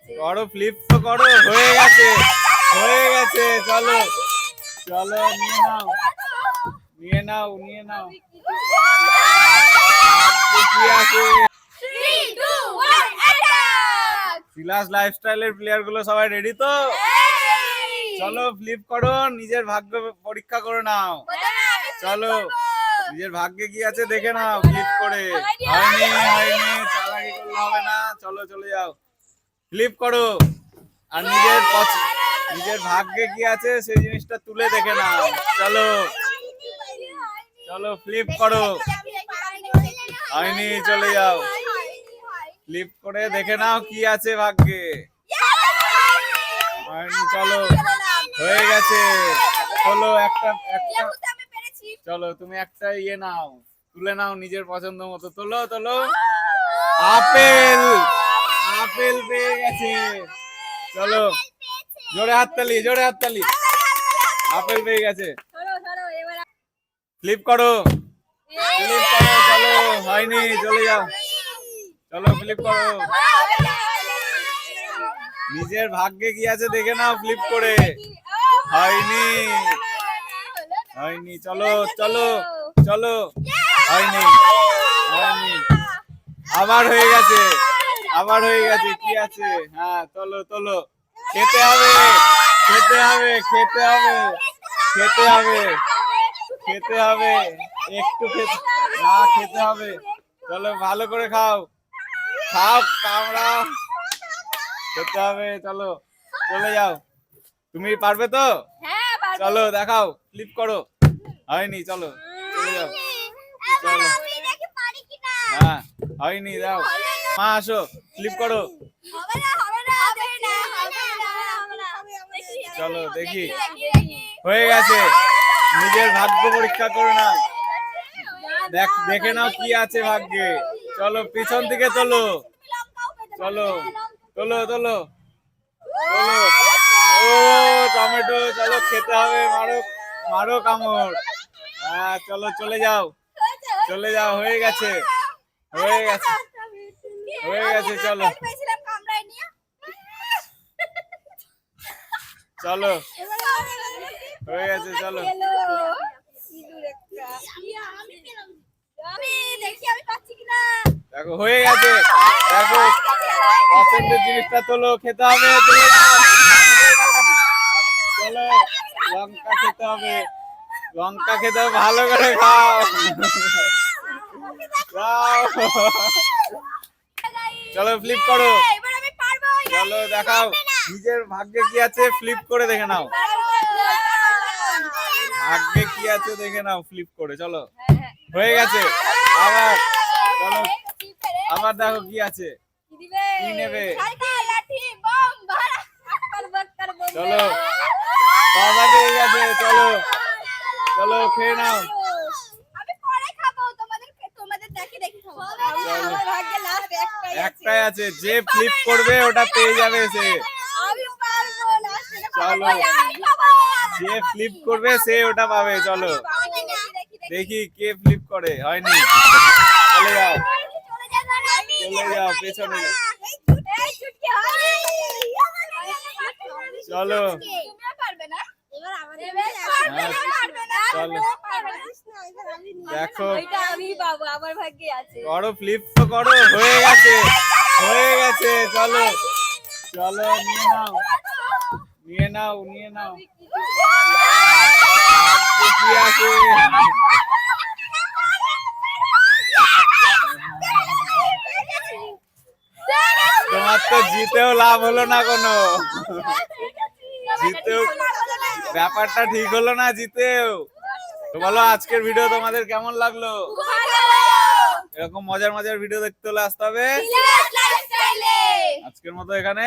করো ফ্লিপ তো করো, হয়ে গেছে হয়ে গেছে। চলো চলো নিয়ে নাও নিয়ে নাও নিয়ে নাও। কি আছে? সিলাস লাইফস্টাইলের প্লেয়ার গুলো সবাই রেডি তো? চলো ফ্লিপ করো, নিজের ভাগ্য পরীক্ষা করে নাও। চলো নিজের ভাগ্যে কি আছে দেখে নাও ফ্লিপ করে। হয়নি হয়নি, চালাকি করলে হবে না। চলো চলে যাও, ফ্লিপ করো আর নিজের ভাগ্যে কি আছে সেই জিনিসটা তুলে দেখে নাও। চলো চলো ফ্লিপ করো। হয়নি, চলে যাও, ফ্লিপ করে দেখে নাও কি আছে ভাগ্যে। হয়নি, চলো হয়ে গেছে। চলো একটা একটা চলো তুমি একটা ইয়ে নাও, তুলে নাও নিজের পছন্দ মতো। তোলো তোলো, আপেল আপেল পেয়ে গেছে। চলো জোরে হাততালি, জোরে হাততালি। আপেল পেয়ে গেছে, ফ্লিপ করো ফ্লিপ করো। চলো হয়নি, চলে যাও। চলো ফ্লিপ করো, নিজের ভাগ্যে কি আছে দেখে নাও ফ্লিপ করে। হয়নি হয়নি, চলো চলো চলো। হয়নি হয়নি, আবার হয়ে গেছে আবার হয়ে গেছে। কি আছে? হ্যাঁ তোলো তোলো, খেতে হবে খেতে হবে খেতে হবে খেতে হবে খেতে হবে, একটু খেতে হবে। চলো ভালো করে খাও খাও, কামড়াও, খেতে হবে। চলো চলে যাও, তুমি পারবে তো? চলো দেখাও, ফ্লিপ করো। হয়নি, চলো চলে যাও। চলো, হ্যাঁ হয়নি, দাও মা আসো, ফ্লিপ করো। চলো দেখি, হয়ে গেছে। নিজের ভাগ্য পরীক্ষা করে নাও, দেখে নাও কি আছে ভাগ্যে। চলো পিছন থেকে তোলো, চলো তোলো তোলো তোলো। ও টমেটো, চলো খেতে হবে, মারো মারো কামড়। হ্যাঁ চলো চলে যাও চলে যাও, হয়ে গেছে হয়ে গেছে হয়ে গেছে। চলো চলো হয়ে গেছে। চলো দেখো হয়ে গেছে, দেখো পছন্দের জিনিসটা তোলো, খেতে হবে। চলো লঙ্কা খেতে হবে, লঙ্কা খেতে হবে, ভালো করে খাও খাও। চলো ফ্লিপ করো, চলো দেখাও নিজের ভাগ্যে কি আছে, ফ্লিপ করে দেখে নাও। ভাগ্যে কি আছে দেখে নাও ফ্লিপ করে। চলো হয়ে গেছে, আবার চলো আবার দেখো কি আছে, কি নেবে। চলো খাওয়া পেয়ে গেছে, চলো চলো খেয়ে নাও। একটাই আছে, যে ফ্লিপ করবে ওটা পেয়ে যাবে সে। চলো যে ফ্লিপ করবে সে ওটা পাবে। চলো দেখি কে ফ্লিপ করে। হয়নি, চলে যাও চলে যাও, পেছনে যাও। চলো চলো দেখো, করো ফ্লিপ তো করো, হয়ে গেছে হয়ে গেছে। চলো চলো নিয়ে নাও নিয়ে নাও নিয়ে নাও, কি আছে? তোমার তো জিতেও লাভ হলো না কোনো, জিতেও ব্যাপারটা ঠিক হলো না, জিতেও। তো বলো আজকের ভিডিও তোমাদের কেমন লাগলো? এরকম মজার মজার ভিডিও দেখতে হলে আসতে হবে আজকের মতো এখানে।